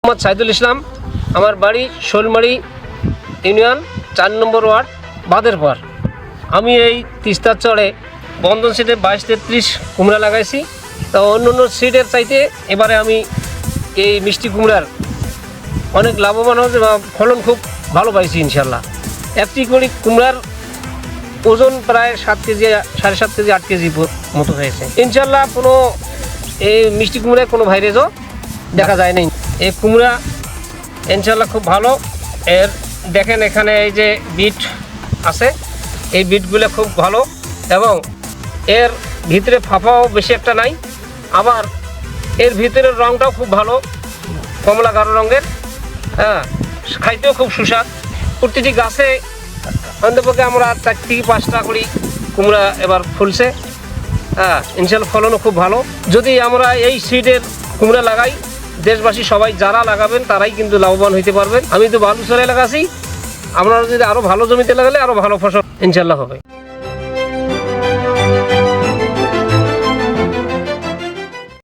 মোহাম্মদ সাইদুল ইসলাম, আমার বাড়ি শোলমারি ইউনিয়ন 4 নম্বর ওয়ার্ড বাদেরপার। আমি এই তিস্তার চরে বন্ধন সিটে 22-33 কুমড়া লাগাইছি। তা অন্য অন্য সিটের চাইতে এবারে আমি এই মিষ্টি কুমড়ার অনেক লাভবান হয়েছে বা ফলন খুব ভালো পাইছি ইনশাল্লাহ। একটি করে কুমড়ার ওজন প্রায় 7 কেজি, 7.5 কেজি, 8 কেজি মতো হয়েছে ইনশাল্লাহ। কোনো এই মিষ্টি কুমড়ায় কোনো ভাইরাসও দেখা যায় নাই। এই কুমড়া ইনশাল্লাহ খুব ভালো। এর দেখেন এখানে এই যে বিট আছে, এই বিটগুলো খুব ভালো এবং এর ভিতরে ফাঁপাও বেশি একটা নাই। আবার এর ভিতরের রঙটাও খুব ভালো, কমলা গাঢ় রঙের। হ্যাঁ, খাইতেও খুব সুস্বাদ। প্রতিটি গাছে অন্তপক্ষে আমরা 4 থেকে 5টা করে কুমড়া এবার ফুলছে। হ্যাঁ, ইনশাল্লাহ ফলনও খুব ভালো। যদি আমরা এই সিডের কুমড়া লাগাই, দেশবাসী সবাই যারা লাগাবেন তারাই কিন্তু লাভবান হইতে পারবেন। আমি তো বালুচরে লাগাছি, আপনারা যদি আরও ভালো জমিতে লাগালে আরও ভালো ফসল ইনশাল্লাহ হবে।